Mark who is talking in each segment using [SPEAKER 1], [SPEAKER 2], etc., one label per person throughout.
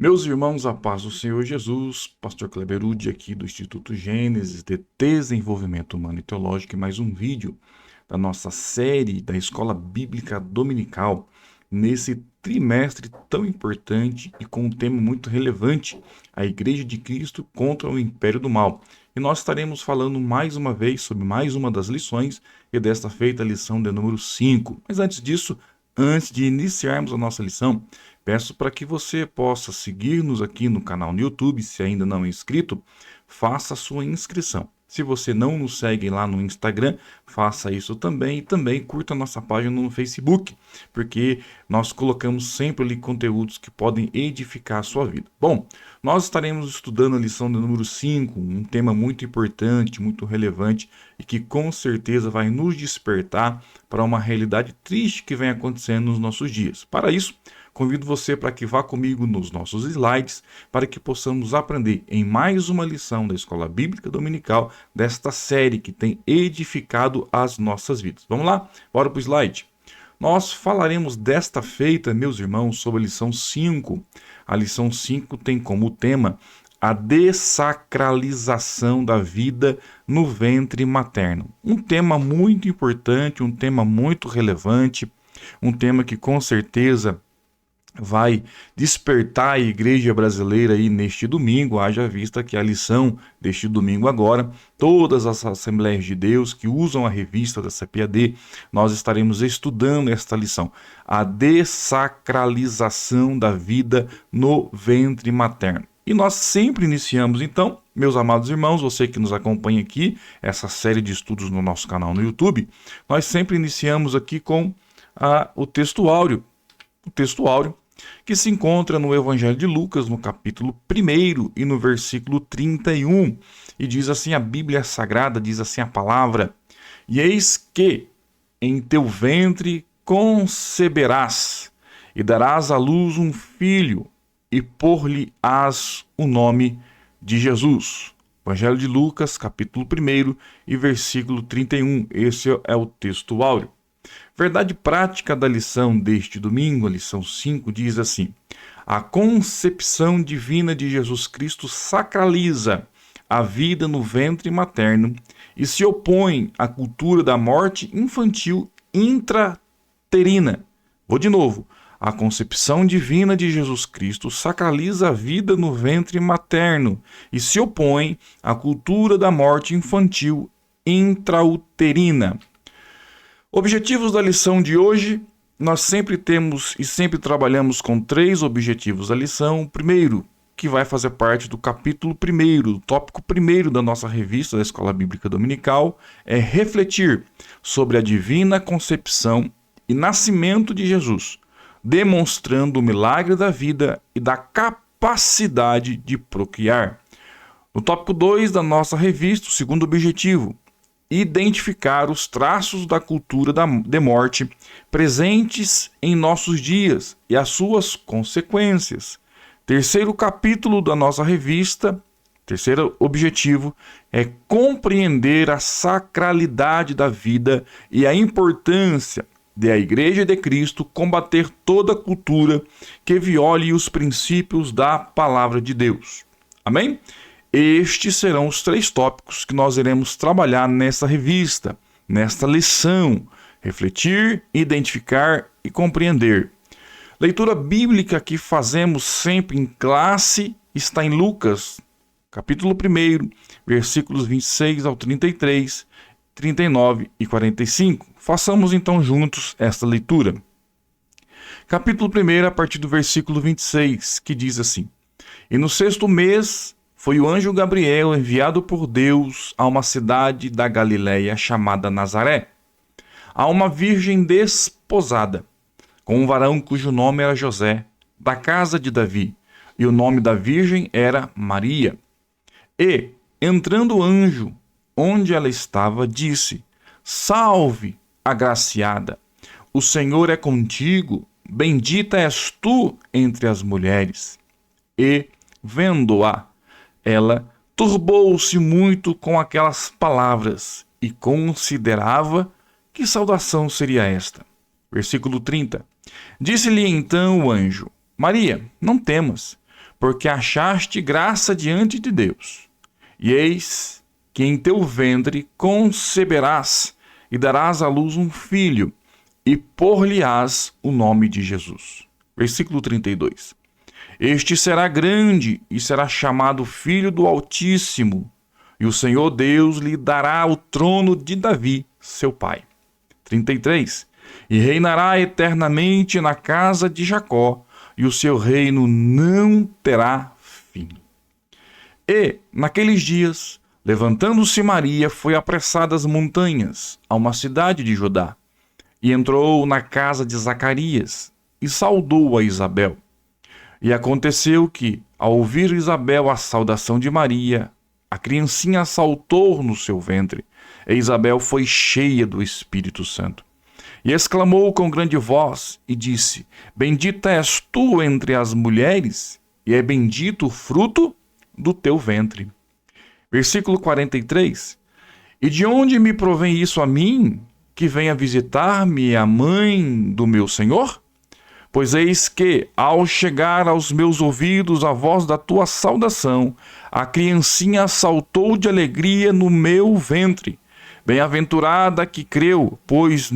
[SPEAKER 1] Meus irmãos, a paz do Senhor Jesus, Pastor Kleber Ude aqui do Instituto Gênesis de Desenvolvimento Humano e Teológico, e mais um vídeo da nossa série da Escola Bíblica Dominical, nesse trimestre tão importante e com um tema muito relevante, a Igreja de Cristo contra o Império do Mal. E nós estaremos falando mais uma vez sobre mais uma das lições, e desta feita a lição de número 5. Mas antes disso, antes de iniciarmos a nossa lição, peço para que você possa seguir-nos aqui no canal no YouTube. Se ainda não é inscrito, faça a sua inscrição. Se você não nos segue lá no Instagram, faça isso também. E também curta a nossa página no Facebook, porque nós colocamos sempre ali conteúdos que podem edificar a sua vida. Bom, nós estaremos estudando a lição de número 5, um tema muito importante, muito relevante e que com certeza vai nos despertar para uma realidade triste que vem acontecendo nos nossos dias. Para isso, convido você para que vá comigo nos nossos slides, para que possamos aprender em mais uma lição da Escola Bíblica Dominical, desta série que tem edificado as nossas vidas. Vamos lá? Bora para o slide. Nós falaremos desta feita, meus irmãos, sobre a lição 5. A lição 5 tem como tema a dessacralização da vida no ventre materno. Um tema muito importante, um tema muito relevante, um tema que com certeza vai despertar a igreja brasileira aí neste domingo, haja vista que a lição deste domingo agora, todas as Assembleias de Deus que usam a revista da CPAD, nós estaremos estudando esta lição, a dessacralização da vida no ventre materno. E nós sempre iniciamos, então, meus amados irmãos, você que nos acompanha aqui, essa série de estudos no nosso canal no YouTube, nós sempre iniciamos aqui com o texto áureo. O texto áureo que se encontra no Evangelho de Lucas, no capítulo 1 e no versículo 31. E diz assim a Bíblia Sagrada, diz assim a palavra: E eis que em teu ventre conceberás, e darás à luz um filho, e pôr-lhe-ás o nome de Jesus. Evangelho de Lucas, capítulo 1 e versículo 31. Esse é o texto áureo. Verdade prática da lição deste domingo, a lição 5, diz assim: a concepção divina de Jesus Cristo sacraliza a vida no ventre materno e se opõe à cultura da morte infantil intraterina. Vou de novo. A concepção divina de Jesus Cristo sacraliza a vida no ventre materno e se opõe à cultura da morte infantil intrauterina. Objetivos da lição de hoje, nós sempre temos e sempre trabalhamos com 3 objetivos da lição. O primeiro, que vai fazer parte do capítulo 1, do tópico 1 da nossa revista da Escola Bíblica Dominical, é refletir sobre a divina concepção e nascimento de Jesus, demonstrando o milagre da vida e da capacidade de procriar. No tópico 2 da nossa revista, o segundo objetivo, identificar os traços da cultura de morte presentes em nossos dias e as suas consequências. Terceiro capítulo da nossa revista, terceiro objetivo, é compreender a sacralidade da vida e a importância de a Igreja de Cristo combater toda cultura que viole os princípios da Palavra de Deus. Amém? Estes serão os 3 tópicos que nós iremos trabalhar nesta revista, nesta lição: refletir, identificar e compreender. Leitura bíblica que fazemos sempre em classe está em Lucas, capítulo 1, versículos 26 ao 33, 39 e 45. Façamos então juntos esta leitura. Capítulo 1, a partir do versículo 26, que diz assim: E no 6º mês foi o anjo Gabriel enviado por Deus a uma cidade da Galiléia chamada Nazaré, a uma virgem desposada, com um varão cujo nome era José, da casa de Davi, e o nome da virgem era Maria. E, entrando o anjo onde ela estava, disse: Salve, agraciada, o Senhor é contigo, bendita és tu entre as mulheres. E, vendo-a, ela turbou-se muito com aquelas palavras e considerava que saudação seria esta. Versículo 30. Disse-lhe então o anjo: Maria, não temas, porque achaste graça diante de Deus. E eis que em teu ventre conceberás e darás à luz um filho, e por-lhe-ás o nome de Jesus. Versículo 32. Este será grande e será chamado Filho do Altíssimo, e o Senhor Deus lhe dará o trono de Davi, seu pai. 33. E reinará eternamente na casa de Jacó, e o seu reino não terá fim. E, naqueles dias, levantando-se Maria, foi apressada às montanhas, a uma cidade de Judá, e entrou na casa de Zacarias, e saudou a Isabel. E aconteceu que, ao ouvir Isabel a saudação de Maria, a criancinha saltou no seu ventre, e Isabel foi cheia do Espírito Santo. E exclamou com grande voz, e disse: Bendita és tu entre as mulheres, e é bendito o fruto do teu ventre. Versículo 43. E de onde me provém isso a mim, que venha visitar-me a mãe do meu Senhor? Pois eis que, ao chegar aos meus ouvidos a voz da tua saudação, a criancinha saltou de alegria no meu ventre. Bem-aventurada que creu, pois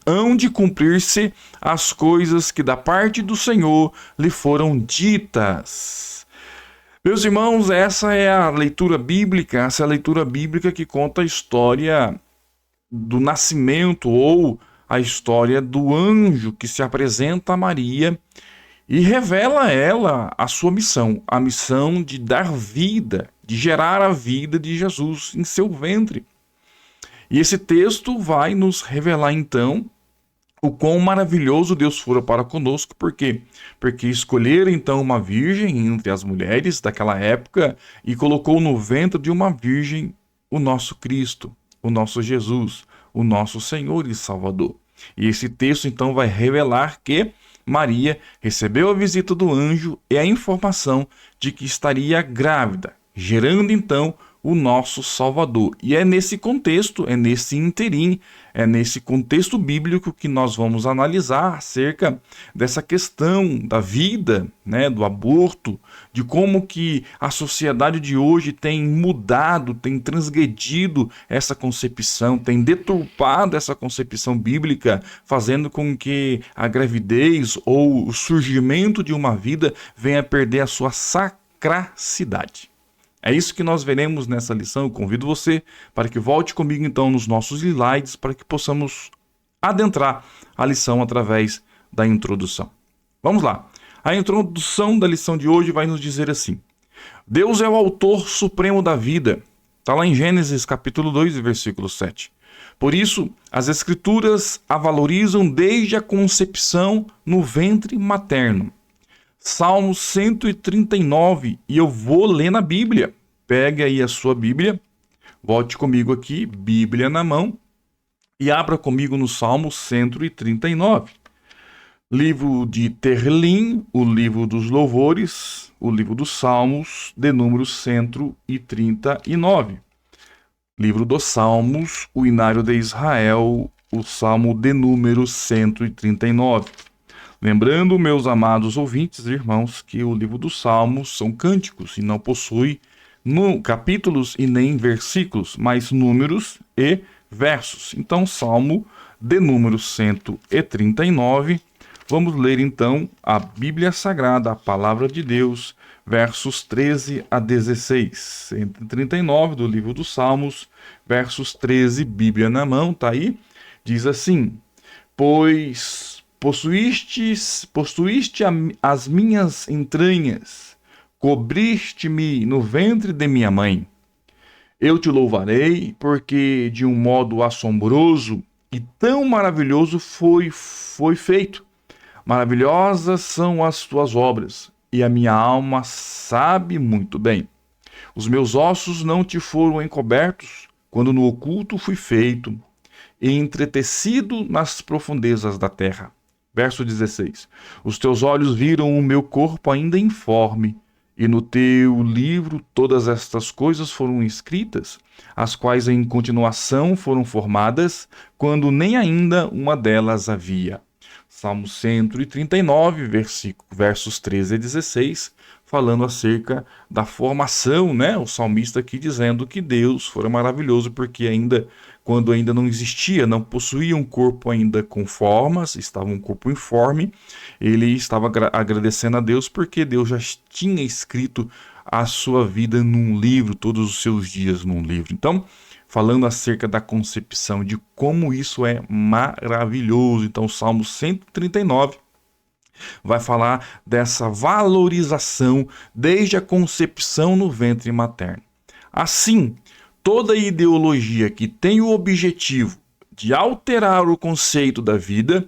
[SPEAKER 1] hão de cumprir-se as coisas que da parte do Senhor lhe foram ditas. Meus irmãos, essa é a leitura bíblica, que conta a história do nascimento ou a história do anjo que se apresenta a Maria e revela a ela a sua missão, a missão de dar vida, de gerar a vida de Jesus em seu ventre. E esse texto vai nos revelar então o quão maravilhoso Deus fora para conosco. Por quê? Porque escolheram então uma virgem entre as mulheres daquela época e colocou no ventre de uma virgem o nosso Cristo, o nosso Jesus, o nosso Senhor e Salvador. E esse texto então vai revelar que Maria recebeu a visita do anjo e a informação de que estaria grávida, gerando então o nosso Salvador. E é nesse contexto, é nesse interim, é nesse contexto bíblico que nós vamos analisar acerca dessa questão da vida, do aborto, de como que a sociedade de hoje tem mudado, tem transgredido essa concepção, tem deturpado essa concepção bíblica, fazendo com que a gravidez ou o surgimento de uma vida venha a perder a sua sacracidade. É isso que nós veremos nessa lição. Eu convido você para que volte comigo então nos nossos slides para que possamos adentrar a lição através da introdução. Vamos lá. A introdução da lição de hoje vai nos dizer assim: Deus é o autor supremo da vida. Está lá em Gênesis capítulo 2, versículo 7. Por isso, as Escrituras a valorizam desde a concepção no ventre materno. Salmo 139, e eu vou ler na Bíblia. Pegue aí a sua Bíblia, volte comigo aqui, Bíblia na mão, e abra comigo no Salmo 139. Livro de Terlim, o livro dos louvores, o livro dos Salmos, de número 139. Livro dos Salmos, o Inário de Israel, o Salmo de número 139. Lembrando, meus amados ouvintes e irmãos, que o livro dos Salmos são cânticos e não possui capítulos e nem versículos, mas números e versos. Então, Salmo de número 139, vamos ler então a Bíblia Sagrada, a Palavra de Deus, versos 13 a 16. 139 do livro dos Salmos, versos 13, Bíblia na mão, tá aí? Diz assim: Pois possuíste as minhas entranhas, cobriste-me no ventre de minha mãe. Eu te louvarei, porque de um modo assombroso e tão maravilhoso foi feito. Maravilhosas são as tuas obras, e a minha alma sabe muito bem. Os meus ossos não te foram encobertos, quando no oculto fui feito, e entretecido nas profundezas da terra. Verso 16. Os teus olhos viram o meu corpo ainda informe, e no teu livro todas estas coisas foram escritas, as quais em continuação foram formadas, quando nem ainda uma delas havia. Salmo 139, versos 13 a 16, falando acerca da formação, né? O salmista aqui dizendo que Deus fora maravilhoso, porque quando ainda não existia, não possuía um corpo ainda com formas, estava um corpo informe, ele estava agradecendo a Deus porque Deus já tinha escrito a sua vida num livro, todos os seus dias num livro. Então, falando acerca da concepção, de como isso é maravilhoso. Então, o Salmo 139 vai falar dessa valorização desde a concepção no ventre materno. Assim, toda ideologia que tem o objetivo de alterar o conceito da vida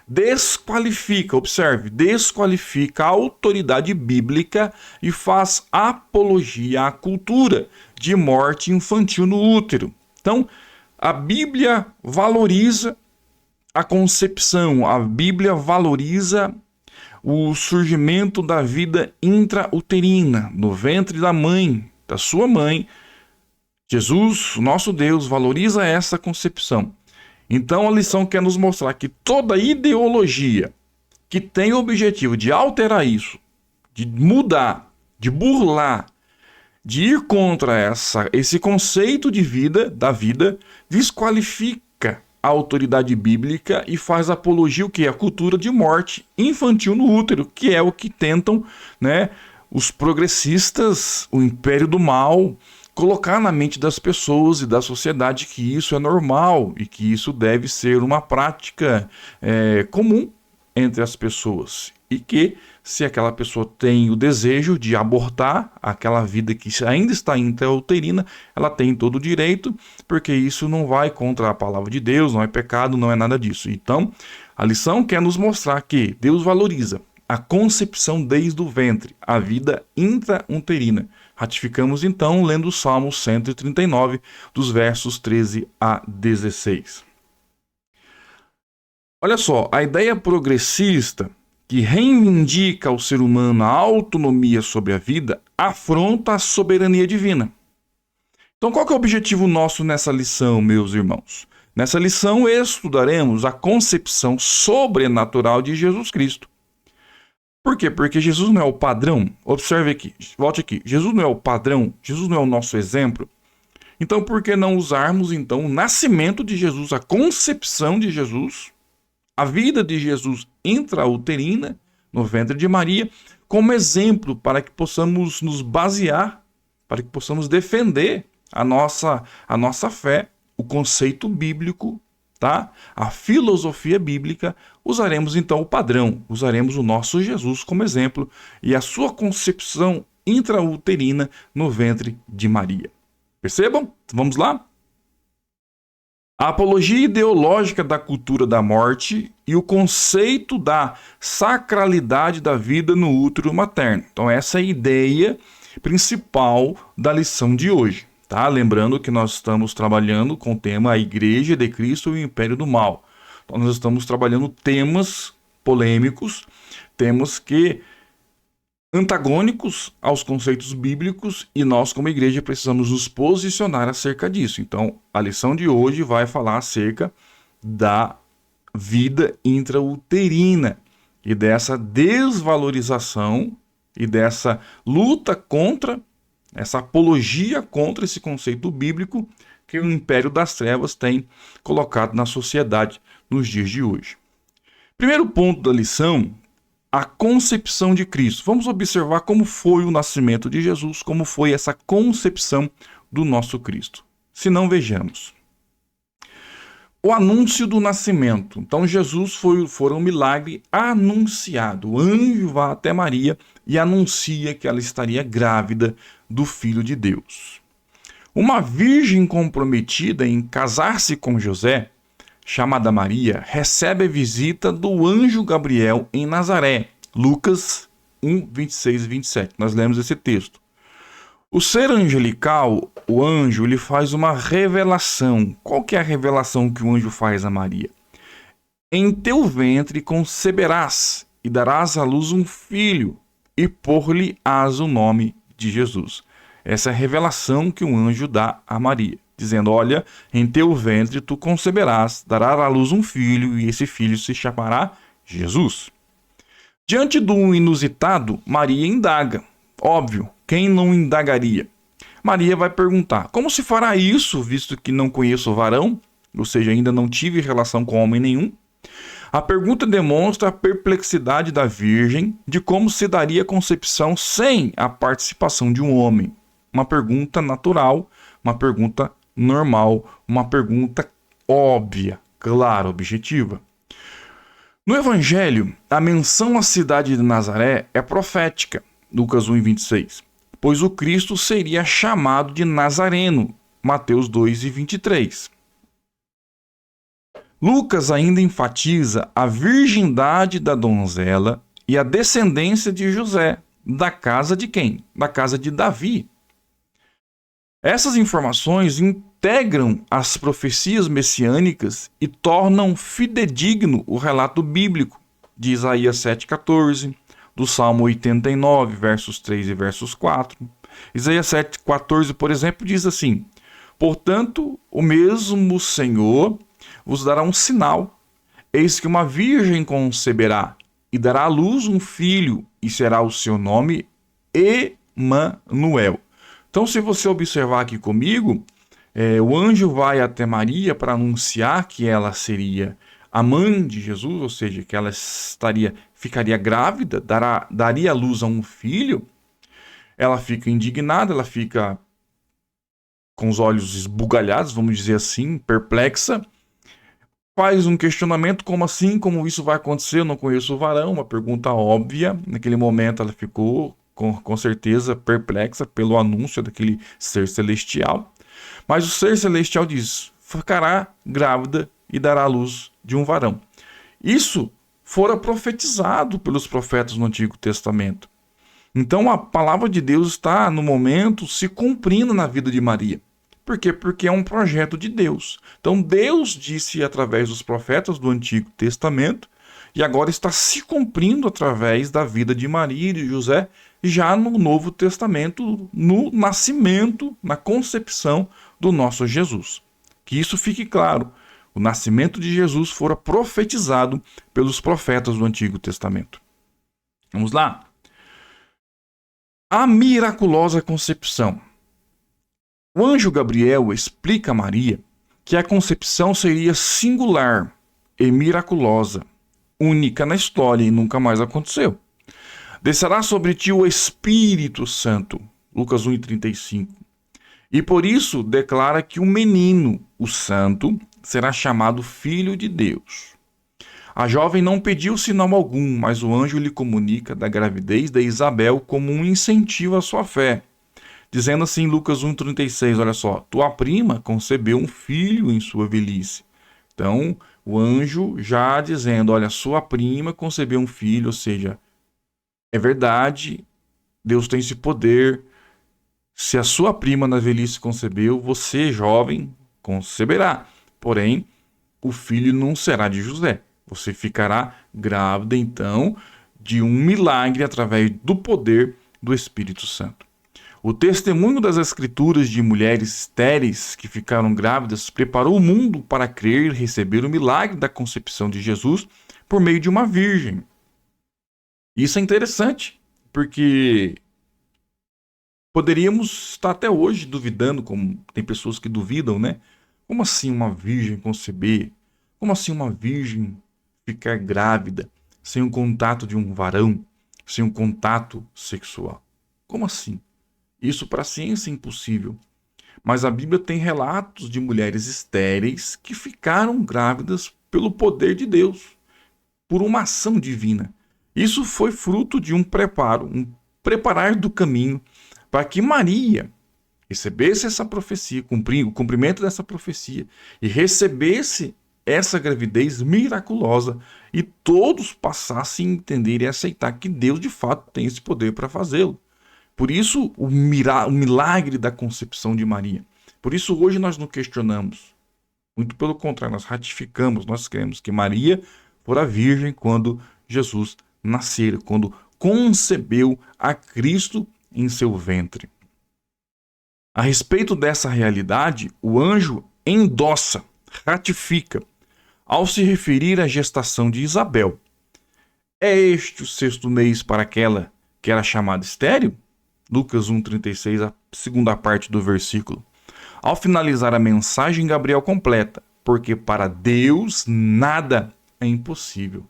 [SPEAKER 1] desqualifica, observe, desqualifica a autoridade bíblica e faz apologia à cultura de morte infantil no útero. Então, a Bíblia valoriza a concepção, a Bíblia valoriza o surgimento da vida intrauterina, no ventre da mãe, da sua mãe. Jesus, nosso Deus, valoriza essa concepção. Então a lição quer nos mostrar que toda ideologia que tem o objetivo de alterar isso, de mudar, de burlar, de ir contra esse conceito de vida, da vida, desqualifica a autoridade bíblica e faz apologia o que? A cultura de morte infantil no útero, que é o que tentam, né, os progressistas, o império do mal, colocar na mente das pessoas e da sociedade que isso é normal e que isso deve ser uma prática comum entre as pessoas. E que se aquela pessoa tem o desejo de abortar aquela vida que ainda está intrauterina, ela tem todo o direito, porque isso não vai contra a palavra de Deus, não é pecado, não é nada disso. Então, a lição quer nos mostrar que Deus valoriza a concepção desde o ventre, a vida intrauterina. Ratificamos então lendo o Salmo 139, dos versos 13 a 16. Olha só, a ideia progressista que reivindica ao ser humano a autonomia sobre a vida afronta a soberania divina. Então, qual que é o objetivo nosso nessa lição, meus irmãos? Nessa lição estudaremos a concepção sobrenatural de Jesus Cristo. Por quê? Porque Jesus não é o padrão. Observe aqui, volte aqui. Jesus não é o padrão, Jesus não é o nosso exemplo. Então, por que não usarmos então o nascimento de Jesus, a concepção de Jesus, a vida de Jesus intrauterina, no ventre de Maria, como exemplo para que possamos nos basear, para que possamos defender a nossa fé, o conceito bíblico, tá? A filosofia bíblica. Usaremos então o padrão, usaremos o nosso Jesus como exemplo e a sua concepção intrauterina no ventre de Maria. Percebam? Vamos lá? A apologia ideológica da cultura da morte e o conceito da sacralidade da vida no útero materno. Então essa é a ideia principal da lição de hoje. Tá? Lembrando que nós estamos trabalhando com o tema A Igreja de Cristo e o Império do Mal. Então nós estamos trabalhando temas polêmicos, temas antagônicos aos conceitos bíblicos e nós como igreja precisamos nos posicionar acerca disso. Então a lição de hoje vai falar acerca da vida intrauterina e dessa desvalorização e dessa luta contra, essa apologia contra esse conceito bíblico que o Império das Trevas tem colocado na sociedade nos dias de hoje. Primeiro ponto da lição, a concepção de Cristo. Vamos observar como foi o nascimento de Jesus, como foi essa concepção do nosso Cristo. Se não, vejamos. O anúncio do nascimento. Então Jesus foi um milagre anunciado. O anjo vai até Maria e anuncia que ela estaria grávida do Filho de Deus. Uma virgem comprometida em casar-se com José, chamada Maria, recebe a visita do anjo Gabriel em Nazaré. Lucas 1, 26 e 27. Nós lemos esse texto. O ser angelical, o anjo, ele faz uma revelação. Qual que é a revelação que o anjo faz a Maria? Em teu ventre conceberás e darás à luz um filho e pôr-lhe-ás o nome de Jesus. Essa é a revelação que um anjo dá a Maria, dizendo, olha, em teu ventre tu conceberás, darás à luz um filho e esse filho se chamará Jesus. Diante do inusitado, Maria indaga. Óbvio, quem não indagaria? Maria vai perguntar: como se fará isso, visto que não conheço o varão? Ou seja, ainda não tive relação com homem nenhum. A pergunta demonstra a perplexidade da Virgem de como se daria a concepção sem a participação de um homem. Uma pergunta natural, uma pergunta normal, uma pergunta óbvia, clara, objetiva. No Evangelho, a menção à cidade de Nazaré é profética, Lucas 1:26, pois o Cristo seria chamado de Nazareno, Mateus 2:23. Lucas ainda enfatiza a virgindade da donzela e a descendência de José, da casa de quem? Da casa de Davi. Essas informações integram as profecias messiânicas e tornam fidedigno o relato bíblico de Isaías 7,14, do Salmo 89, versos 3 e versos 4. Isaías 7,14, por exemplo, diz assim: portanto, o mesmo Senhor vos dará um sinal. Eis que uma virgem conceberá e dará à luz um filho, e será o seu nome Emanuel. Então, se você observar aqui comigo, o anjo vai até Maria para anunciar que ela seria a mãe de Jesus, ou seja, que ela ficaria grávida, daria à luz a um filho. Ela fica indignada, ela fica com os olhos esbugalhados, vamos dizer assim, perplexa. Faz um questionamento: como assim? Como isso vai acontecer? Eu não conheço o varão. Uma pergunta óbvia. Naquele momento ela ficou com certeza perplexa pelo anúncio daquele ser celestial. Mas o ser celestial diz: ficará grávida e dará à luz de um varão. Isso fora profetizado pelos profetas no Antigo Testamento. Então a palavra de Deus está, no momento, se cumprindo na vida de Maria. Por quê? Porque é um projeto de Deus. Então Deus disse através dos profetas do Antigo Testamento, e agora está se cumprindo através da vida de Maria e de José, já no Novo Testamento, no nascimento, na concepção do nosso Jesus. Que isso fique claro: o nascimento de Jesus fora profetizado pelos profetas do Antigo Testamento. Vamos lá. A miraculosa concepção. O anjo Gabriel explica a Maria que a concepção seria singular e miraculosa, única na história e nunca mais aconteceu. Descerá sobre ti o Espírito Santo, Lucas 1:35. E por isso declara que o menino, o santo, será chamado Filho de Deus. A jovem não pediu sinal algum, mas o anjo lhe comunica da gravidez de Isabel como um incentivo à sua fé. Dizendo assim em Lucas 1:36, olha só: tua prima concebeu um filho em sua velhice. Então, o anjo já dizendo: olha, sua prima concebeu um filho, ou seja, é verdade, Deus tem esse poder. Se a sua prima na velhice concebeu, você, jovem, conceberá. Porém, o filho não será de José. Você ficará grávida, então, de um milagre através do poder do Espírito Santo. O testemunho das Escrituras de mulheres estéreis que ficaram grávidas preparou o mundo para crer e receber o milagre da concepção de Jesus por meio de uma virgem. Isso é interessante, porque poderíamos estar até hoje duvidando, como tem pessoas que duvidam, né? Como assim uma virgem conceber? Como assim uma virgem ficar grávida sem o contato de um varão, sem um contato sexual? Como assim? Isso para a ciência é impossível. Mas a Bíblia tem relatos de mulheres estéreis que ficaram grávidas pelo poder de Deus, por uma ação divina. Isso foi fruto de um preparar do caminho para que Maria recebesse essa profecia, o cumprimento dessa profecia, e recebesse essa gravidez miraculosa, e todos passassem a entender e aceitar que Deus de fato tem esse poder para fazê-lo. Por isso, o milagre da concepção de Maria. Por isso, hoje nós não questionamos. Muito pelo contrário, nós ratificamos, nós cremos que Maria fora virgem quando Jesus nascera, quando concebeu a Cristo em seu ventre. A respeito dessa realidade, o anjo endossa, ratifica, ao se referir à gestação de Isabel. É este o sexto mês para aquela que era chamada estéril? Lucas 1,36, a segunda parte do versículo. Ao finalizar a mensagem, Gabriel completa: porque para Deus nada é impossível.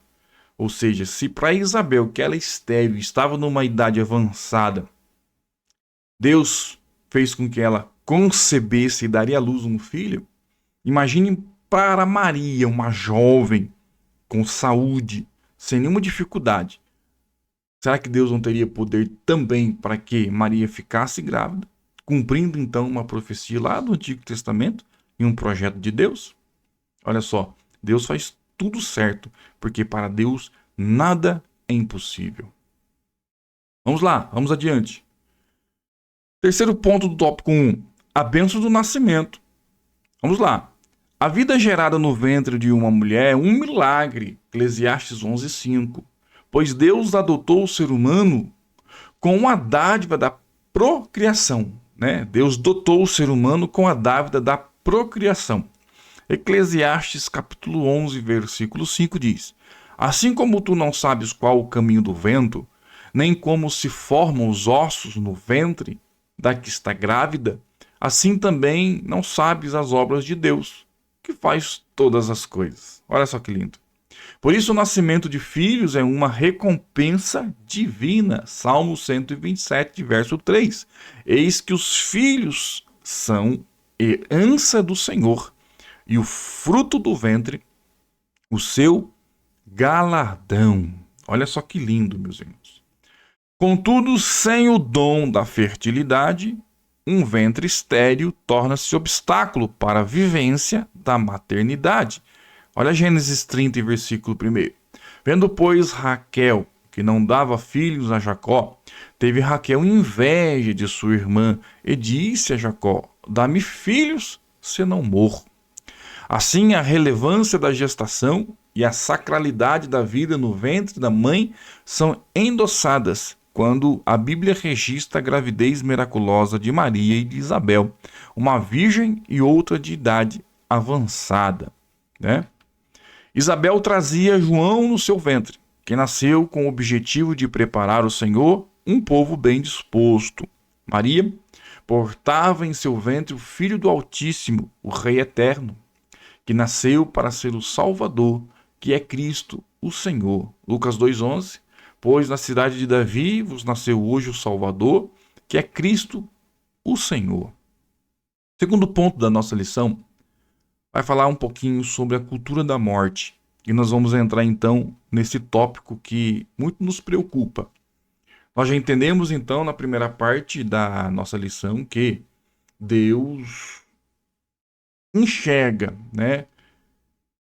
[SPEAKER 1] Ou seja, se para Isabel, que ela é estéril, estava numa idade avançada, Deus fez com que ela concebesse e daria à luz um filho, imagine para Maria, uma jovem, com saúde, sem nenhuma dificuldade. Será que Deus não teria poder também para que Maria ficasse grávida, cumprindo então uma profecia lá do Antigo Testamento e um projeto de Deus? Olha só, Deus faz tudo certo, porque para Deus nada é impossível. Vamos lá, vamos adiante. Terceiro ponto do tópico 1, a bênção do nascimento. Vamos lá. A vida gerada no ventre de uma mulher é um milagre, Eclesiastes 11:5, pois Deus adotou o ser humano com a dádiva da procriação, né? Deus dotou o ser humano com a dádiva da procriação. Eclesiastes capítulo 11, versículo 5 diz: assim como tu não sabes qual o caminho do vento, nem como se formam os ossos no ventre da que está grávida, assim também não sabes as obras de Deus, que faz todas as coisas. Olha só que lindo. Por isso o nascimento de filhos é uma recompensa divina. Salmo 127, verso 3. Eis que os filhos são herança do Senhor, e o fruto do ventre, o seu galardão. Olha só que lindo, meus irmãos. Contudo, sem o dom da fertilidade, um ventre estéril torna-se obstáculo para a vivência da maternidade. Olha Gênesis 30, versículo 1. Vendo, pois, Raquel, que não dava filhos a Jacó, teve Raquel inveja de sua irmã e disse a Jacó: dá-me filhos, se não morro. Assim, a relevância da gestação e a sacralidade da vida no ventre da mãe são endossadas quando a Bíblia registra a gravidez miraculosa de Maria e de Isabel, uma virgem e outra de idade avançada, né? Isabel trazia João no seu ventre, que nasceu com o objetivo de preparar o Senhor, um povo bem disposto. Maria portava em seu ventre o Filho do Altíssimo, o Rei Eterno, que nasceu para ser o Salvador, que é Cristo, o Senhor. Lucas 2,11. Pois na cidade de Davi vos nasceu hoje o Salvador, que é Cristo, o Senhor. Segundo ponto da nossa lição, vai falar um pouquinho sobre a cultura da morte. E nós vamos entrar então nesse tópico que muito nos preocupa. Nós já entendemos então na primeira parte da nossa lição que Deus enxerga, né,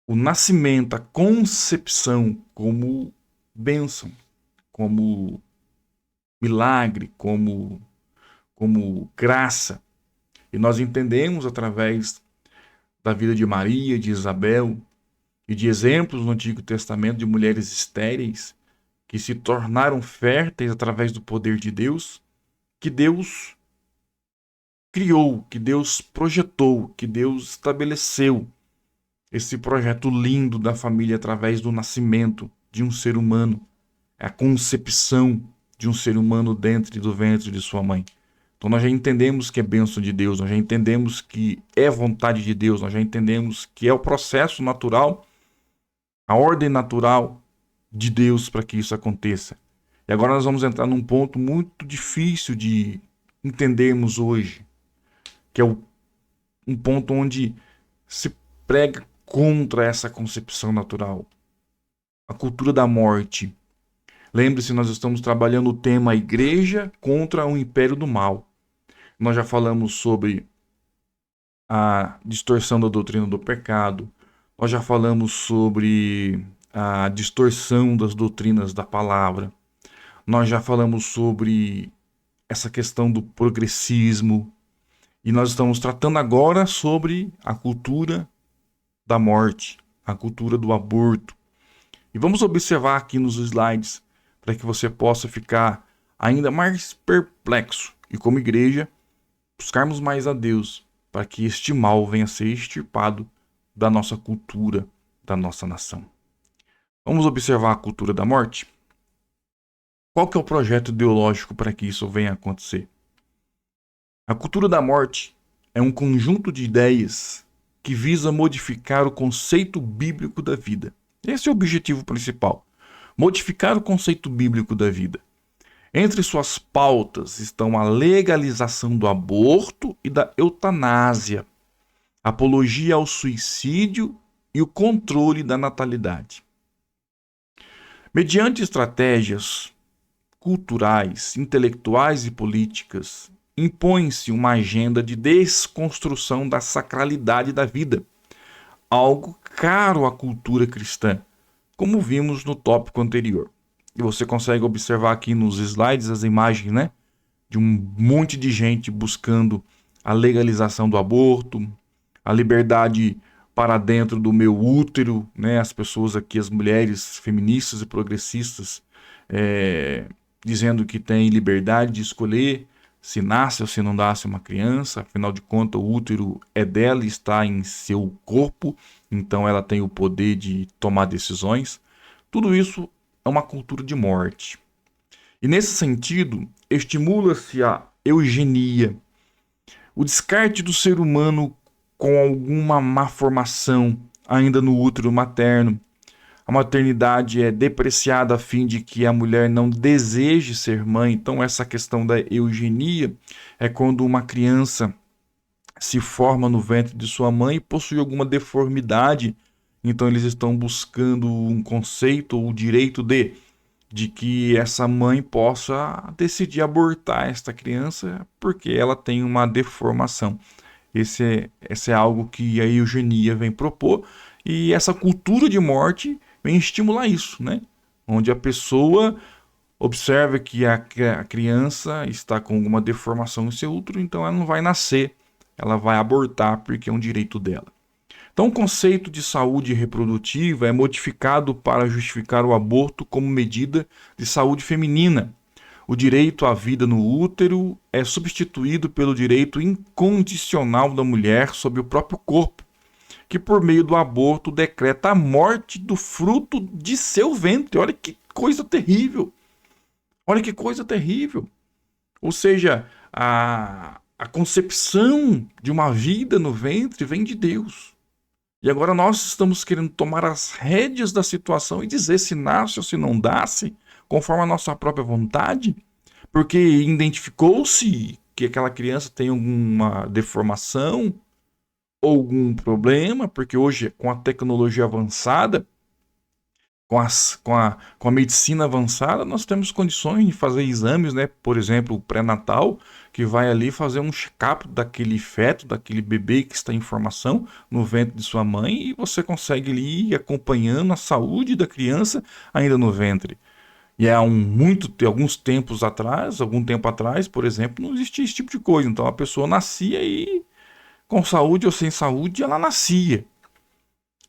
[SPEAKER 1] o nascimento, a concepção como bênção, como milagre, como graça. E nós entendemos através da vida de Maria, de Isabel e de exemplos no Antigo Testamento de mulheres estéreis que se tornaram férteis através do poder de Deus, que Deus criou, que Deus projetou, que Deus estabeleceu esse projeto lindo da família através do nascimento de um ser humano, é a concepção de um ser humano dentro do ventre de sua mãe. Então nós já entendemos que é bênção de Deus, nós já entendemos que é vontade de Deus, nós já entendemos que é o processo natural, a ordem natural de Deus para que isso aconteça. E agora nós vamos entrar num ponto muito difícil de entendermos hoje, que é um ponto onde se prega contra essa concepção natural, a cultura da morte. Lembre-se, nós estamos trabalhando o tema Igreja contra o Império do Mal. Nós já falamos sobre a distorção da doutrina do pecado, nós já falamos sobre a distorção das doutrinas da palavra, nós já falamos sobre essa questão do progressismo, e nós estamos tratando agora sobre a cultura da morte, a cultura do aborto. E vamos observar aqui nos slides para que você possa ficar ainda mais perplexo e, como igreja, buscarmos mais a Deus para que este mal venha a ser extirpado da nossa cultura, da nossa nação. Vamos observar a cultura da morte? Qual que é o projeto ideológico para que isso venha a acontecer? A cultura da morte é um conjunto de ideias que visa modificar o conceito bíblico da vida. Esse é o objetivo principal. Modificar o conceito bíblico da vida. Entre suas pautas estão a legalização do aborto e da eutanásia, apologia ao suicídio e o controle da natalidade. Mediante estratégias culturais, intelectuais e políticas, impõe-se uma agenda de desconstrução da sacralidade da vida, algo caro à cultura cristã, como vimos no tópico anterior. E você consegue observar aqui nos slides as imagens, né, de um monte de gente buscando a legalização do aborto, a liberdade para dentro do meu útero, né, as pessoas aqui, as mulheres feministas e progressistas, dizendo que tem liberdade de escolher se nasce ou se não nasce uma criança, afinal de contas o útero é dela e está em seu corpo, então ela tem o poder de tomar decisões. Tudo isso é uma cultura de morte. E nesse sentido, estimula-se a eugenia, o descarte do ser humano com alguma má formação ainda no útero materno. A maternidade é depreciada a fim de que a mulher não deseje ser mãe. Então, essa questão da eugenia é quando uma criança se forma no ventre de sua mãe e possui alguma deformidade. Então, eles estão buscando um conceito ou o direito de que essa mãe possa decidir abortar esta criança porque ela tem uma deformação. Esse é algo que a eugenia vem propor, e essa cultura de morte vem estimular isso, né? Onde a pessoa observa que a criança está com alguma deformação em seu útero, então ela não vai nascer, ela vai abortar porque é um direito dela. Então o conceito de saúde reprodutiva é modificado para justificar o aborto como medida de saúde feminina. O direito à vida no útero é substituído pelo direito incondicional da mulher sobre o próprio corpo, que por meio do aborto decreta a morte do fruto de seu ventre. Olha que coisa terrível. Olha que coisa terrível. Ou seja, a concepção de uma vida no ventre vem de Deus. E agora nós estamos querendo tomar as rédeas da situação e dizer se nasce ou se não nasce, conforme a nossa própria vontade, porque identificou-se que aquela criança tem alguma deformação ou algum problema, porque hoje, com a tecnologia avançada, com a medicina avançada, nós temos condições de fazer exames, né? Por exemplo, o pré-natal, que vai ali fazer um check-up daquele feto, daquele bebê que está em formação no ventre de sua mãe, e você consegue ali ir acompanhando a saúde da criança ainda no ventre. E alguns tempos atrás, algum tempo atrás, por exemplo, não existia esse tipo de coisa. Então a pessoa nascia e, com saúde ou sem saúde, ela nascia.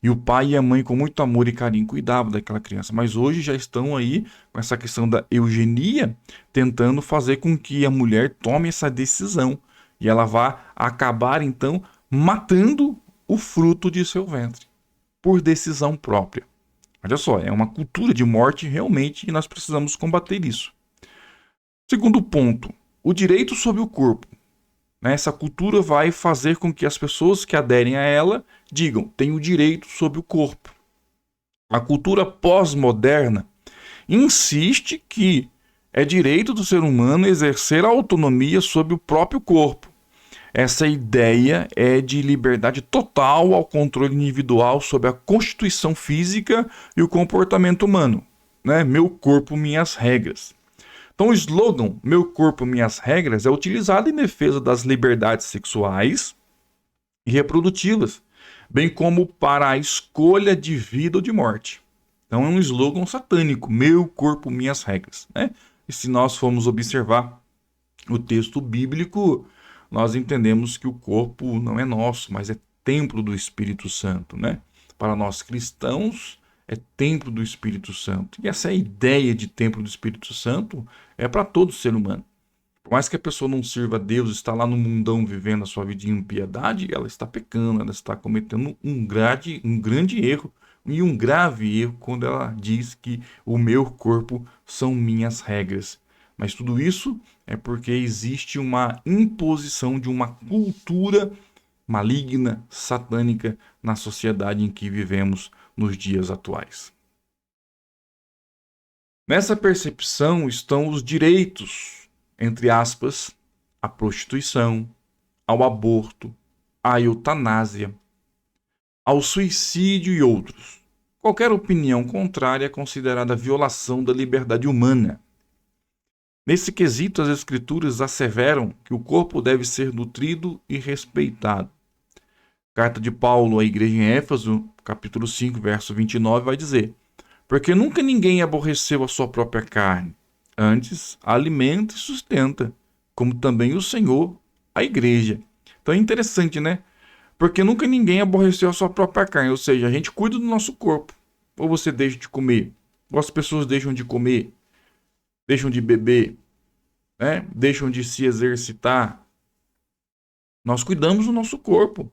[SPEAKER 1] E o pai e a mãe, com muito amor e carinho, cuidavam daquela criança. Mas hoje já estão aí com essa questão da eugenia, tentando fazer com que a mulher tome essa decisão. E ela vá acabar, então, matando o fruto de seu ventre, por decisão própria. Olha só, é uma cultura de morte realmente, e nós precisamos combater isso. Segundo ponto, o direito sobre o corpo. Essa cultura vai fazer com que as pessoas que aderem a ela digam, tem o direito sobre o corpo. A cultura pós-moderna insiste que é direito do ser humano exercer a autonomia sobre o próprio corpo. Essa ideia é de liberdade total ao controle individual sobre a constituição física e o comportamento humano. Meu corpo, minhas regras. Então o slogan Meu Corpo, Minhas Regras é utilizado em defesa das liberdades sexuais e reprodutivas, bem como para a escolha de vida ou de morte. Então é um slogan satânico, Meu Corpo, Minhas Regras. E se nós formos observar o texto bíblico, nós entendemos que o corpo não é nosso, mas é templo do Espírito Santo. Para nós cristãos, é templo do Espírito Santo. E essa ideia de templo do Espírito Santo é para todo ser humano. Por mais que a pessoa não sirva a Deus, está lá no mundão vivendo a sua vida em impiedade, ela está pecando, ela está cometendo um grande erro E um grave erro quando ela diz que o meu corpo são minhas regras. Mas tudo isso é porque existe uma imposição de uma cultura maligna, satânica na sociedade em que vivemos nos dias atuais. Nessa percepção estão os direitos, entre aspas, à prostituição, ao aborto, à eutanásia, ao suicídio e outros. Qualquer opinião contrária é considerada violação da liberdade humana. Nesse quesito, as Escrituras asseveram que o corpo deve ser nutrido e respeitado. Carta de Paulo à igreja em Éfeso, capítulo 5, verso 29, vai dizer: porque nunca ninguém aborreceu a sua própria carne, antes a alimenta e sustenta, como também o Senhor a igreja. Então é interessante, né? Porque nunca ninguém aborreceu a sua própria carne, ou seja, a gente cuida do nosso corpo. Ou você deixa de comer, ou as pessoas deixam de comer, deixam de beber, né? Deixam de se exercitar. Nós cuidamos do nosso corpo.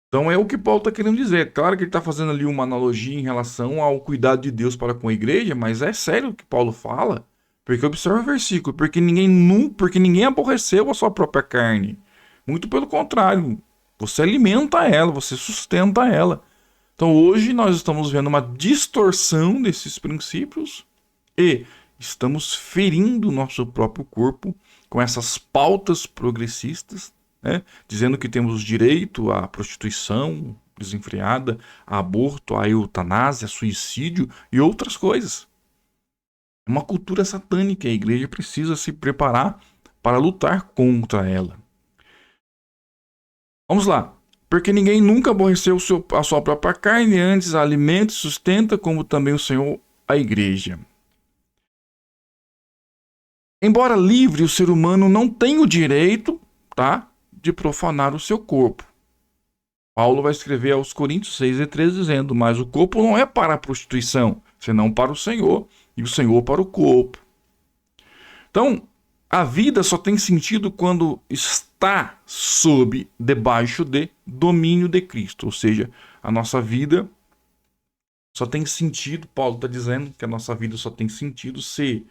[SPEAKER 1] Então é o que Paulo está querendo dizer. Claro que ele está fazendo ali uma analogia em relação ao cuidado de Deus para com a igreja, mas é sério o que Paulo fala. Porque observa o versículo, porque ninguém aborreceu a sua própria carne. Muito pelo contrário, você alimenta ela, você sustenta ela. Então hoje nós estamos vendo uma distorção desses princípios e estamos ferindo o nosso próprio corpo com essas pautas progressistas, né? Dizendo que temos direito à prostituição desenfreada, a aborto, a eutanásia, a suicídio e outras coisas. É uma cultura satânica e a igreja precisa se preparar para lutar contra ela. Vamos lá. Porque ninguém nunca aborreceu a sua própria carne, antes a alimenta e sustenta, como também o Senhor a igreja. Embora livre, o ser humano não tem o direito, tá, de profanar o seu corpo. Paulo vai escrever aos Coríntios 6:13 dizendo: mas o corpo não é para a prostituição, senão para o Senhor, e o Senhor para o corpo. Então, a vida só tem sentido quando está debaixo de domínio de Cristo. Ou seja, a nossa vida só tem sentido, Paulo está dizendo que a nossa vida só tem sentido se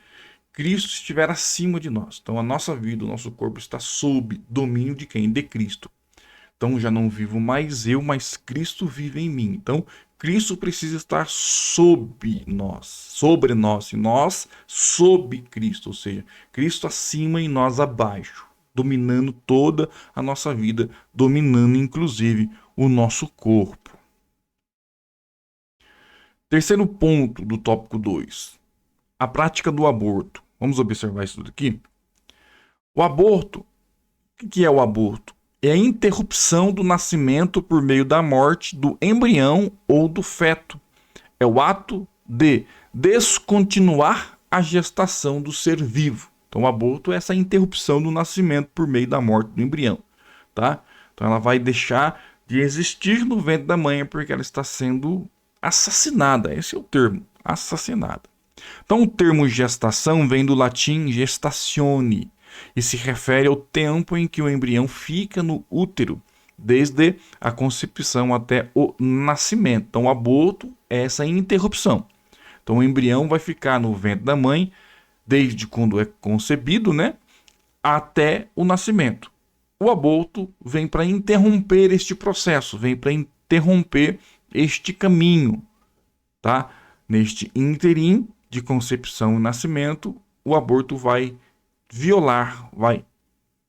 [SPEAKER 1] Cristo estiver acima de nós. Então a nossa vida, o nosso corpo está sob domínio de quem? De Cristo. Então já não vivo mais eu, mas Cristo vive em mim. Então Cristo precisa estar sobre nós, e nós sob Cristo, ou seja, Cristo acima e nós abaixo, dominando toda a nossa vida, dominando inclusive o nosso corpo. Terceiro ponto do tópico 2. A prática do aborto. Vamos observar isso tudo aqui? O aborto, o que é o aborto? É a interrupção do nascimento por meio da morte do embrião ou do feto. É o ato de descontinuar a gestação do ser vivo. Então o aborto é essa interrupção do nascimento por meio da morte do embrião, tá? Então ela vai deixar de existir no ventre da mãe porque ela está sendo assassinada. Esse é o termo, assassinada. Então o termo gestação vem do latim gestatione e se refere ao tempo em que o embrião fica no útero, desde a concepção até o nascimento. Então o aborto é essa interrupção. Então o embrião vai ficar no ventre da mãe desde quando é concebido, né, até o nascimento. O aborto vem para interromper este processo, vem para interromper este caminho, tá? Neste ínterim de concepção e nascimento, o aborto vai violar, vai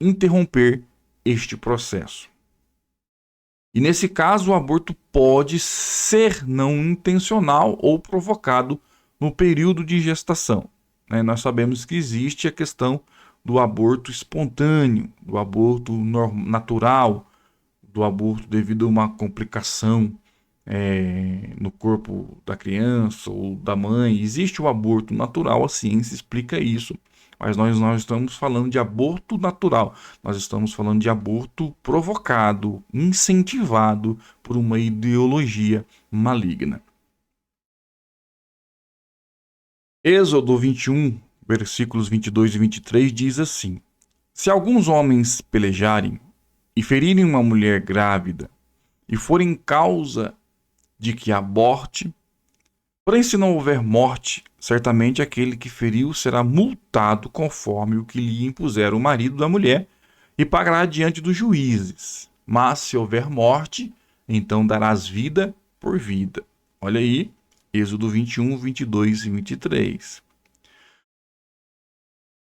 [SPEAKER 1] interromper este processo. E nesse caso, o aborto pode ser não intencional ou provocado no período de gestação. Nós sabemos que existe a questão do aborto espontâneo, do aborto natural, do aborto devido a uma complicação no corpo da criança ou da mãe. Existe o aborto natural, a ciência explica isso, mas nós não estamos falando de aborto natural, nós estamos falando de aborto provocado, incentivado por uma ideologia maligna. Êxodo 21, versículos 22 e 23 diz assim: se alguns homens pelejarem e ferirem uma mulher grávida e forem causa de que aborte. Porém, se não houver morte, certamente aquele que feriu será multado conforme o que lhe impuser o marido da mulher e pagará diante dos juízes. Mas se houver morte, então darás vida por vida. Olha aí, Êxodo 21, 22 e 23.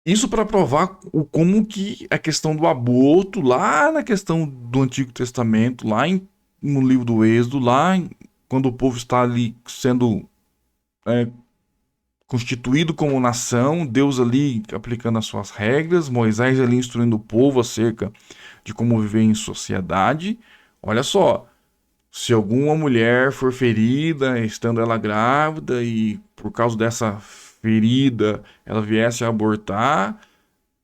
[SPEAKER 1] Isso para provar como que a questão do aborto, lá na questão do Antigo Testamento, no livro do Êxodo, quando o povo está ali sendo constituído como nação, Deus ali aplicando as suas regras, Moisés ali instruindo o povo acerca de como viver em sociedade. Olha só, se alguma mulher for ferida, estando ela grávida, e por causa dessa ferida ela viesse a abortar,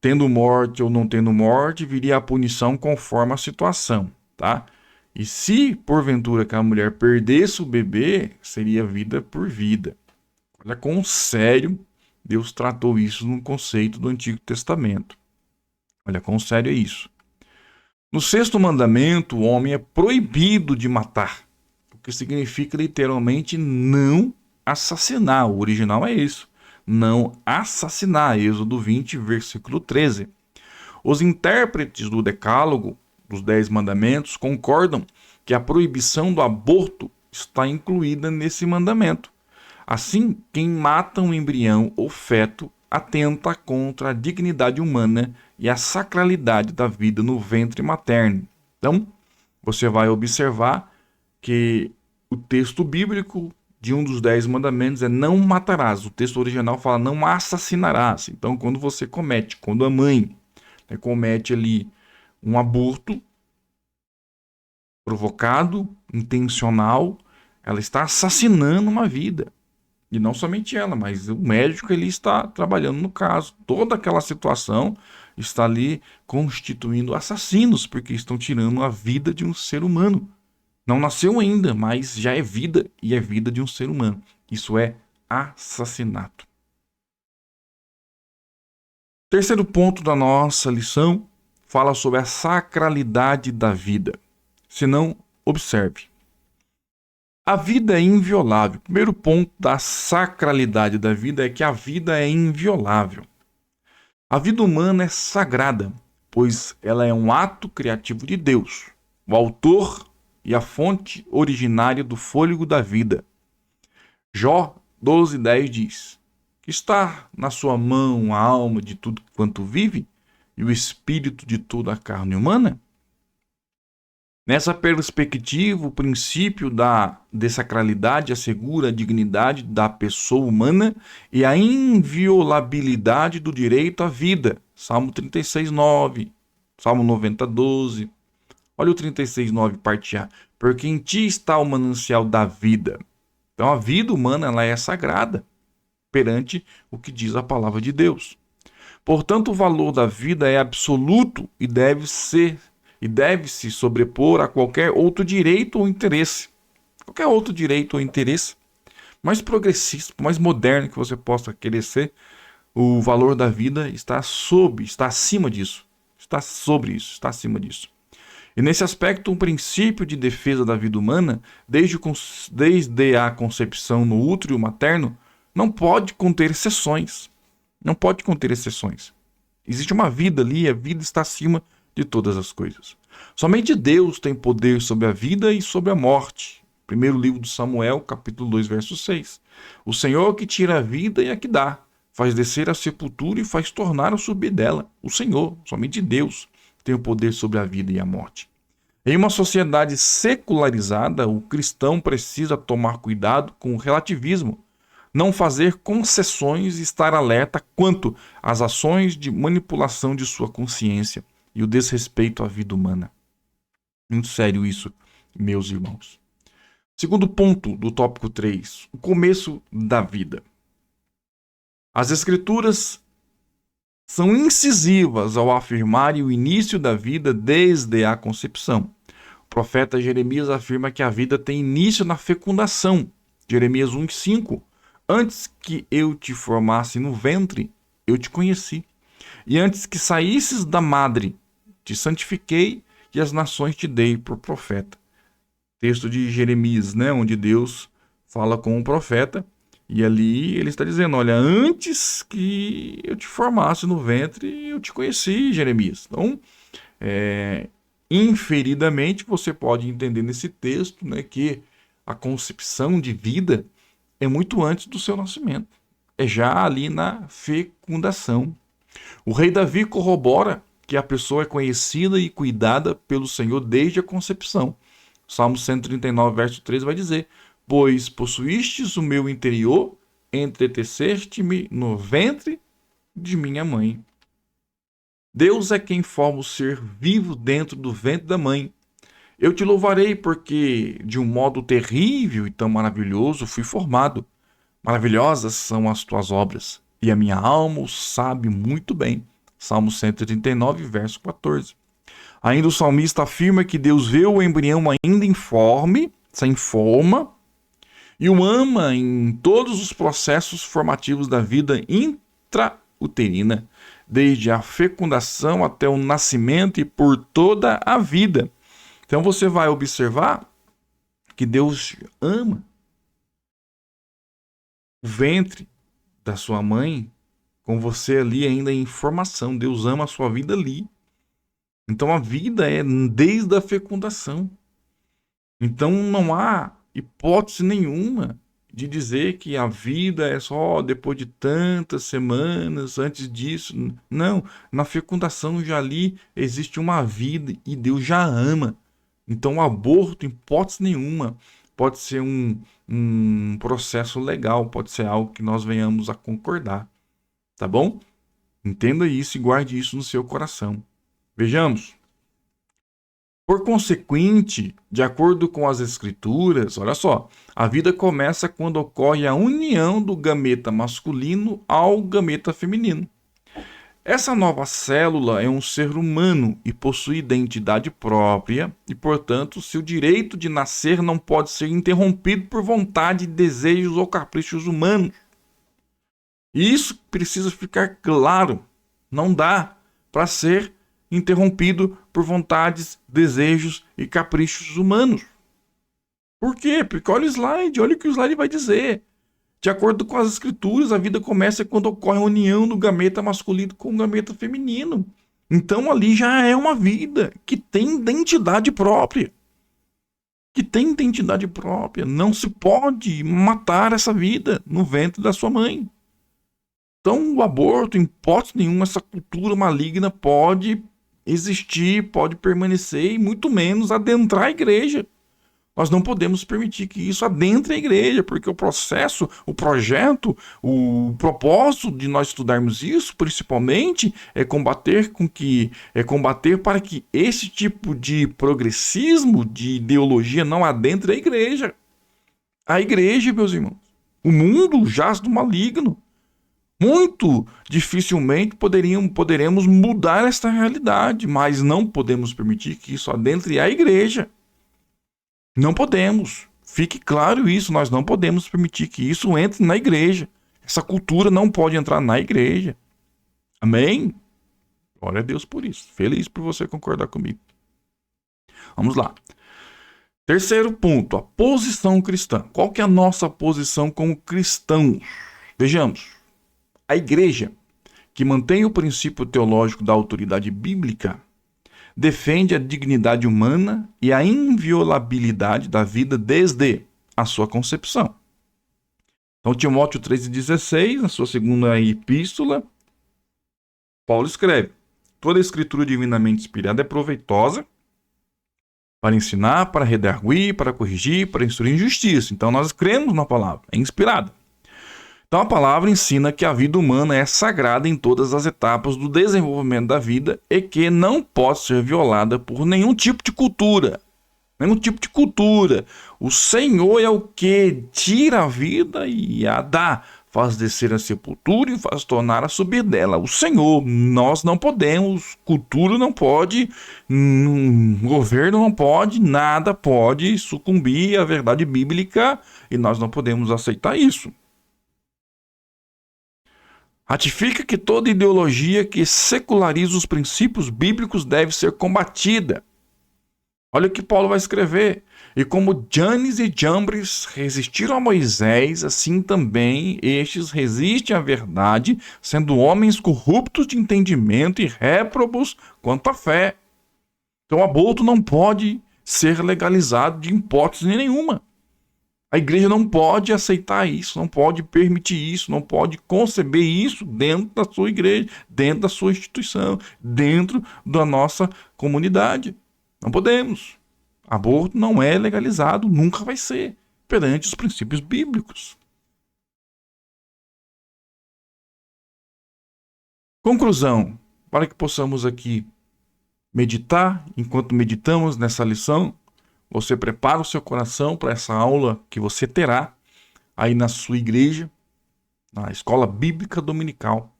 [SPEAKER 1] tendo morte ou não tendo morte, viria a punição conforme a situação, tá? E se porventura que a mulher perdesse o bebê, seria vida por vida. Olha quão sério Deus tratou isso no conceito do Antigo Testamento. Olha quão sério é isso. No sexto mandamento, o homem é proibido de matar, o que significa literalmente não assassinar. O original é isso. Não assassinar. Êxodo 20, versículo 13. Os intérpretes do Decálogo, dos 10 mandamentos, concordam que a proibição do aborto está incluída nesse mandamento. Assim, quem mata um embrião ou feto atenta contra a dignidade humana e a sacralidade da vida no ventre materno. Então, você vai observar que o texto bíblico de um dos 10 mandamentos é não matarás. O texto original fala não assassinarás. Então, quando a mãe comete ali um aborto provocado, intencional, ela está assassinando uma vida. E não somente ela, mas o médico ele está trabalhando no caso. Toda aquela situação está ali constituindo assassinos, porque estão tirando a vida de um ser humano. Não nasceu ainda, mas já é vida e é vida de um ser humano. Isso é assassinato. Terceiro ponto da nossa lição fala sobre a sacralidade da vida. Se não, observe. A vida é inviolável. O primeiro ponto da sacralidade da vida é que a vida é inviolável. A vida humana é sagrada, pois ela é um ato criativo de Deus, o autor e a fonte originária do fôlego da vida. Jó 12:10 diz: que está na sua mão a alma de tudo quanto vive e o espírito de toda a carne humana? Nessa perspectiva, o princípio da dessacralidade assegura a dignidade da pessoa humana e a inviolabilidade do direito à vida. Salmo 36:9, Salmo 90:12. Olha o 36:9, parte A. Porque em ti está o manancial da vida. Então a vida humana ela é sagrada perante o que diz a palavra de Deus. Portanto, o valor da vida é absoluto e deve-se sobrepor a qualquer outro direito ou interesse. Qualquer outro direito ou interesse mais progressista, mais moderno que você possa querer ser, o valor da vida está acima disso. Está sobre isso, está acima disso. E nesse aspecto, um princípio de defesa da vida humana, desde a concepção no útero materno, não pode conter exceções. Não pode conter exceções. Existe uma vida ali, a vida está acima de todas as coisas. Somente Deus tem poder sobre a vida e sobre a morte. Primeiro livro de Samuel, capítulo 2, verso 6. O Senhor que tira a vida e a que dá, faz descer a sepultura e faz tornar a subir dela. O Senhor, somente Deus, tem o poder sobre a vida e a morte. Em uma sociedade secularizada, o cristão precisa tomar cuidado com o relativismo, não fazer concessões e estar alerta quanto às ações de manipulação de sua consciência e o desrespeito à vida humana. Muito sério isso, meus irmãos. Segundo ponto do tópico 3, o começo da vida. As Escrituras são incisivas ao afirmarem o início da vida desde a concepção. O profeta Jeremias afirma que a vida tem início na fecundação. Jeremias 1:5. Antes que eu te formasse no ventre, eu te conheci. E antes que saísses da madre, te santifiquei e as nações te dei por profeta. texto de Jeremias, né, onde Deus fala com o profeta, e ali ele está dizendo, olha, antes que eu te formasse no ventre, eu te conheci, Jeremias. Então, inferidamente, você pode entender nesse texto, né, que a concepção de vida é muito antes do seu nascimento. É já ali na fecundação. O rei Davi corrobora que a pessoa é conhecida e cuidada pelo Senhor desde a concepção. Salmo 139, verso 3 vai dizer: pois possuístes o meu interior, entreteceste-me no ventre de minha mãe. Deus é quem forma o ser vivo dentro do ventre da mãe. Eu te louvarei porque, de um modo terrível e tão maravilhoso, fui formado. Maravilhosas são as tuas obras, e a minha alma o sabe muito bem. Salmo 139, verso 14. Ainda o salmista afirma que Deus vê o embrião ainda informe, sem forma, e o ama em todos os processos formativos da vida intrauterina, desde a fecundação até o nascimento e por toda a vida. Então você vai observar que Deus ama o ventre da sua mãe com você ali ainda em formação. Deus ama a sua vida ali. Então a vida é desde a fecundação. Então não há hipótese nenhuma de dizer que a vida é só depois de tantas semanas, antes disso. Não, na fecundação já ali existe uma vida e Deus já ama. Então o aborto, em hipótese nenhuma, pode ser um processo legal, pode ser algo que nós venhamos a concordar. Tá bom? Entenda isso e guarde isso no seu coração. Vejamos. Por consequente, de acordo com as escrituras, olha só, a vida começa quando ocorre a união do gameta masculino ao gameta feminino. Essa nova célula é um ser humano e possui identidade própria e, portanto, seu direito de nascer não pode ser interrompido por vontade, desejos ou caprichos humanos. E isso precisa ficar claro. Não dá para ser interrompido por vontades, desejos e caprichos humanos. Por quê? Porque olha o que o slide vai dizer. De acordo com as escrituras, a vida começa quando ocorre a união do gameta masculino com o gameta feminino. Então ali já é uma vida que tem identidade própria. Não se pode matar essa vida no ventre da sua mãe. Então o aborto, em hipótese nenhuma, essa cultura maligna pode existir, pode permanecer e muito menos adentrar a igreja. Nós não podemos permitir que isso adentre a igreja, porque o processo, o projeto, o propósito de nós estudarmos isso, principalmente, é combater para que esse tipo de progressismo, de ideologia não adentre a igreja. A igreja, meus irmãos, o mundo jaz do maligno. Muito dificilmente poderemos mudar esta realidade, mas não podemos permitir que isso adentre a igreja. Não podemos. Fique claro isso, nós não podemos permitir que isso entre na igreja. Essa cultura não pode entrar na igreja. Amém? Glória a Deus por isso. Feliz por você concordar comigo. Vamos lá. Terceiro ponto, a posição cristã. Qual que é a nossa posição como cristãos? Vejamos. A igreja, que mantém o princípio teológico da autoridade bíblica, defende a dignidade humana e a inviolabilidade da vida desde a sua concepção. Então, Timóteo 3,16, na sua segunda epístola, Paulo escreve: toda a escritura divinamente inspirada é proveitosa para ensinar, para redarguir, para corrigir, para instruir em justiça. Então, nós cremos na palavra, é inspirada. Então a palavra ensina que a vida humana é sagrada em todas as etapas do desenvolvimento da vida e que não pode ser violada por nenhum tipo de cultura. O Senhor é o que tira a vida e a dá, faz descer a sepultura e faz tornar a subir dela. O Senhor, nós não podemos, cultura não pode, governo não pode, nada pode sucumbir à verdade bíblica e nós não podemos aceitar isso. Ratifica que toda ideologia que seculariza os princípios bíblicos deve ser combatida. Olha o que Paulo vai escrever. E como Janes e Jambres resistiram a Moisés, assim também estes resistem à verdade, sendo homens corruptos de entendimento e réprobos quanto à fé. Então o aborto não pode ser legalizado de hipótese nenhuma. A igreja não pode aceitar isso, não pode permitir isso, não pode conceber isso dentro da sua igreja, dentro da sua instituição, dentro da nossa comunidade. Não podemos. Aborto não é legalizado, nunca vai ser, perante os princípios bíblicos. Conclusão, para que possamos aqui meditar, enquanto meditamos nessa lição, você prepara o seu coração para essa aula que você terá aí na sua igreja, na escola bíblica dominical.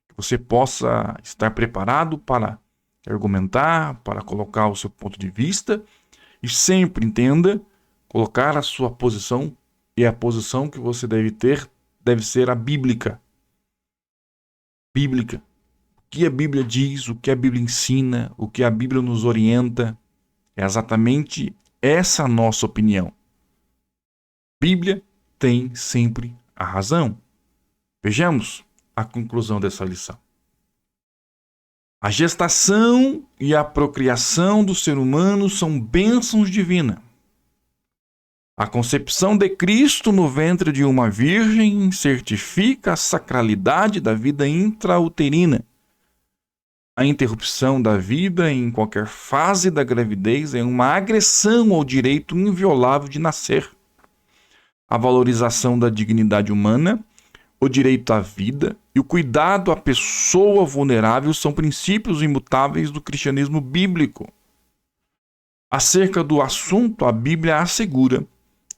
[SPEAKER 1] Que você possa estar preparado para argumentar, para colocar o seu ponto de vista e sempre entenda, colocar a sua posição, e a posição que você deve ter deve ser a bíblica. Bíblica. O que a Bíblia diz, o que a Bíblia ensina, o que a Bíblia nos orienta, é exatamente essa a nossa opinião. Bíblia tem sempre a razão. Vejamos a conclusão dessa lição. A gestação e a procriação do ser humano são bênçãos divinas. A concepção de Cristo no ventre de uma virgem certifica a sacralidade da vida intrauterina. A interrupção da vida em qualquer fase da gravidez é uma agressão ao direito inviolável de nascer. A valorização da dignidade humana, o direito à vida e o cuidado à pessoa vulnerável são princípios imutáveis do cristianismo bíblico. Acerca do assunto, a Bíblia assegura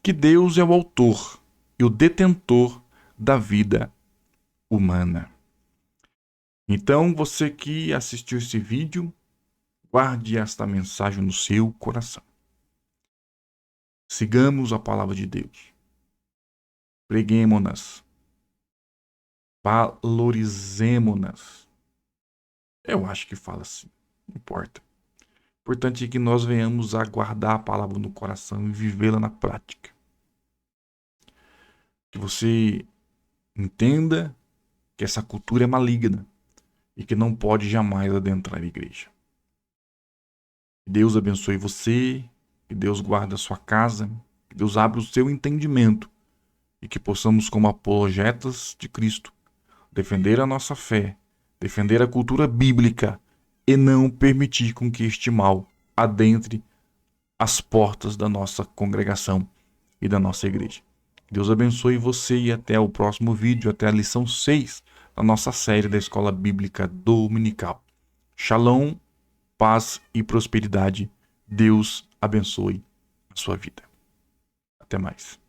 [SPEAKER 1] que Deus é o autor e o detentor da vida humana. Então, você que assistiu esse vídeo, guarde esta mensagem no seu coração. Sigamos a palavra de Deus. Preguemo-nas. Valorizemo-nas. Eu acho que fala assim, não importa. O importante é que nós venhamos a guardar a palavra no coração e vivê-la na prática. Que você entenda que essa cultura é maligna e que não pode jamais adentrar a igreja. Que Deus abençoe você, que Deus guarde a sua casa, que Deus abra o seu entendimento e que possamos, como apologetas de Cristo, defender a nossa fé, defender a cultura bíblica e não permitir com que este mal adentre as portas da nossa congregação e da nossa igreja. Deus abençoe você e até o próximo vídeo, até a lição 6 da nossa série da Escola Bíblica Dominical. Shalom, paz e prosperidade. Deus abençoe a sua vida. Até mais.